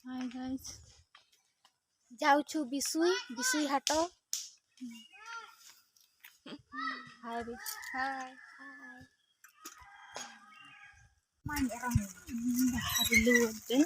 Hi guys जाऊछु बिसुई बिसुई हाट हाय बे हाय बाहरिलु ଏବେ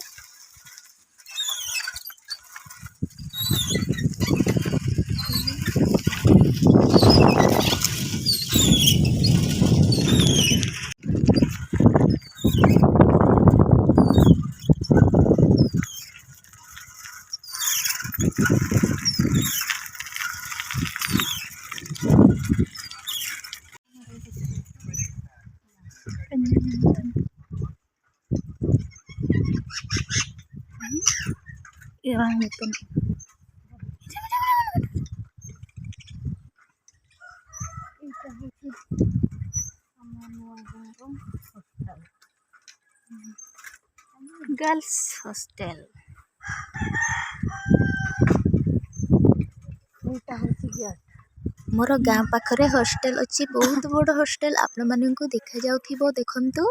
Irang itu girls hostel मोर गाँ पाखरे हॉस्टल अच्छी बहुत बड़ हॉस्टल आपण मानू देखा जाउथिबो देखंतु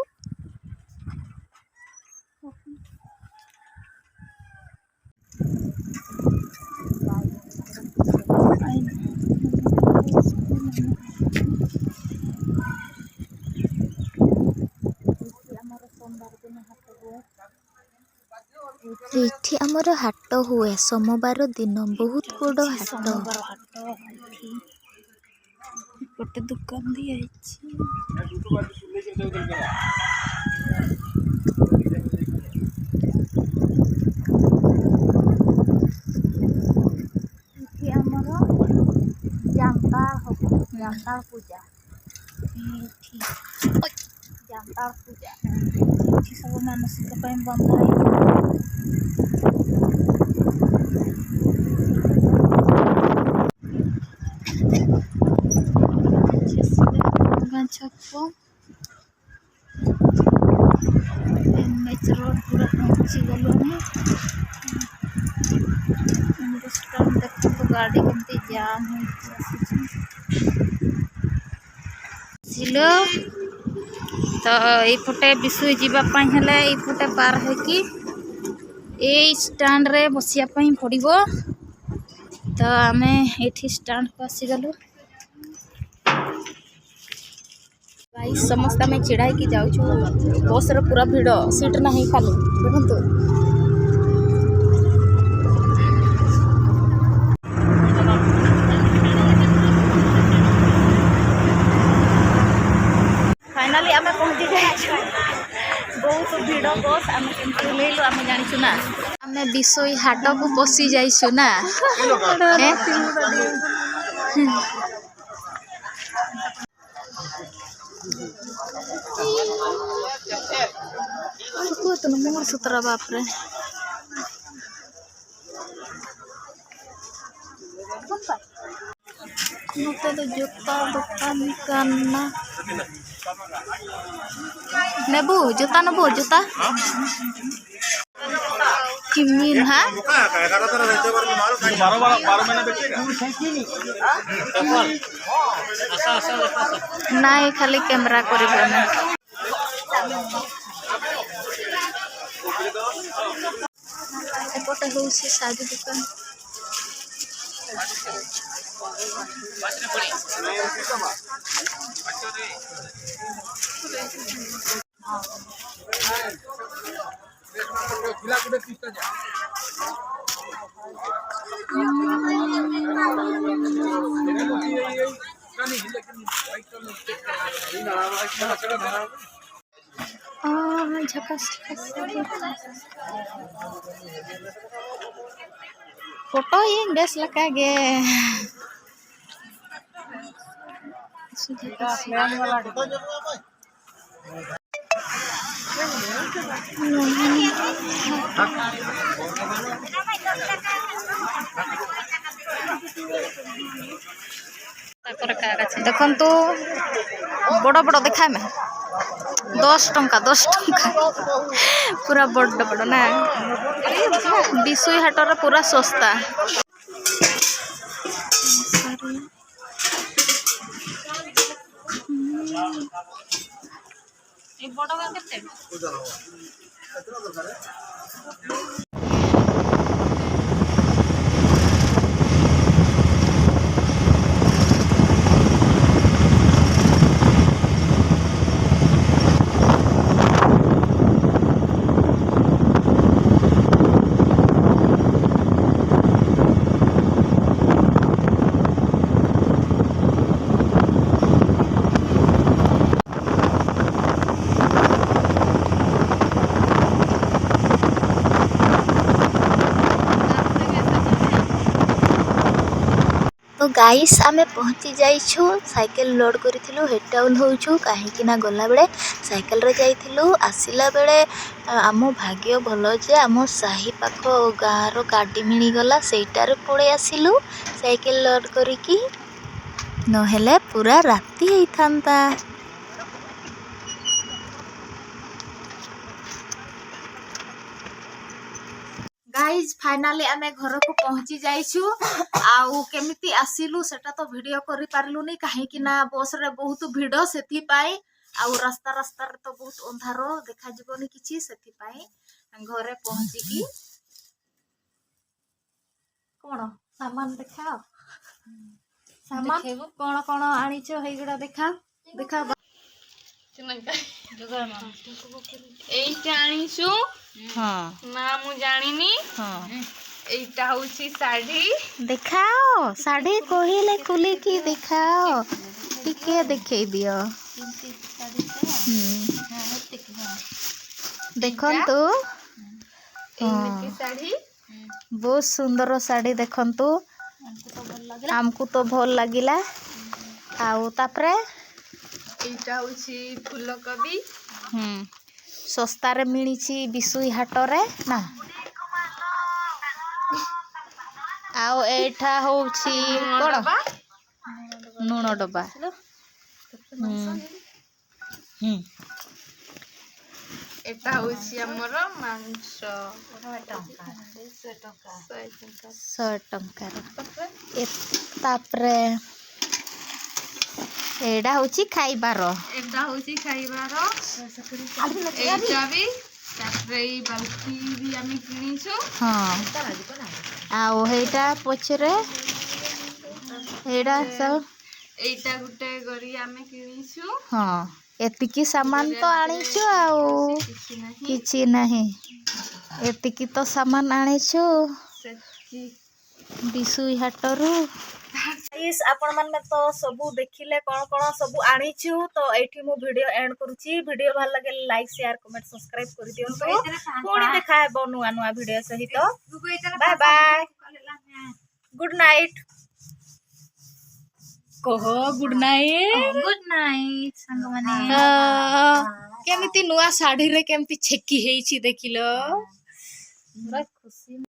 एठी हमर हाट हुए सोमवार दिन बहुत बड़ हाट गोटे दुकान दिया जामताल पूजा जामताल पूजा सब मानसिक बंधा छप्पो एनएच रोड पूरा पहुंची गलु देखो गाड़ी केमती जाम हो तो ये बिसुई जीवाई हेले ये पार है कि ए स्टैंड रे बसिया पड़ो तो आम ये स्टैंड को आसीगलु समस्त आम छिड़ा कि जाऊँ बस रे पूरा भिड़ सीट ना खाली देखु फाइनाली आम पहुंची जाए बहुत भिड़ बस आम ओल्लू आम जाचु ना आम बिसोई हाट को पशि जाइसु ना मोर सुतरा बापरे मत तो जूता दुकान करना नेबू जूता नबू जूता किमिन हाँ नहीं खाली कैमरा कर एपटे हूँ साजु दुकान फोटो ये बेस लगा गे देखु बड़ बड़ देखा में 10 टंका पूरा बड़ बड़ ना बिसुई हाटर पूरा सस्ता बड़ गाइस आमे पहुँची जाइछु साइकेल लोड करिथिलु हेटा ओल्होउछु काहेकि ना गला बेले साइकेल रे जाइथिलु आसिला बेले आमो भाग्य भलो जे आमो साही पाखो गाँ रो गाडी मिली गला सेइटारे पळे आसिलु साइकेल लोड करिकी नहेले पूरा राती हेइथांता। गाइज फाइनाली आमे घर को पहुंची जाइछु आउ केमिति आसिलु सेटा तो वीडियो करि पारलुनी काहेकि ना बस रे बहुत भिड़ सेथि पाई आउ रास्ता रास्ता रे तो बहुत अंधारो देखा जिवनी किछि सेथि पाई घरे पहुंची की कोन सामान देखाओ सामान कोन कोन आनी छ हेगुडा देखा देखा এইটা আনিছু हां না মু জানিনি हां এইটা হচ্ছে শাড়ি देखाओ साड़ी कहिले खुली की देखाओ टिके देखै दियो देखंतु এইମିତି শাড়ি बहुत सुंदर साड़ी देखंतु हमको तो भल लागिला आउ तापरे এইটা হচ্ছে ফুলকবি सस्ता रे मिली बिसुई हाट रे ना आउ एठा होउछि कोन नुण डब्बा এটা হচ্ছে আমার মাংস 100 टंका तापरे एडा होछि खाइबार এটা হচ্ছে খাইবার এইটা বি তারপরে এই বালতি বি আমি কিনিছো हाँ आउ हेटा पछरे एडा सब এইটা গুটে গরি আমি কিনিছো हाँ एतिकी सामान तो आनिछु आउ কিছু নাই किछि नहीं एतिकी तो सामान आनिछु ସେତି बिसुई हाटरू गाइस आपण माने तो सब देखिले कोन कोन सब आनिछु तो एठी मु वीडियो एंड करूची वीडियो भल लगे लाइक शेयर कमेंट सब्सक्राइब कर दियो पुणी देखा है नुआ नुआ वीडियो सहित बाय बाय गुड नाइट कहो गुड नाइट संग माने केमिति नुआ साड़ी रे केमिति छेकी हेछि देखिलो पूरा खुशी।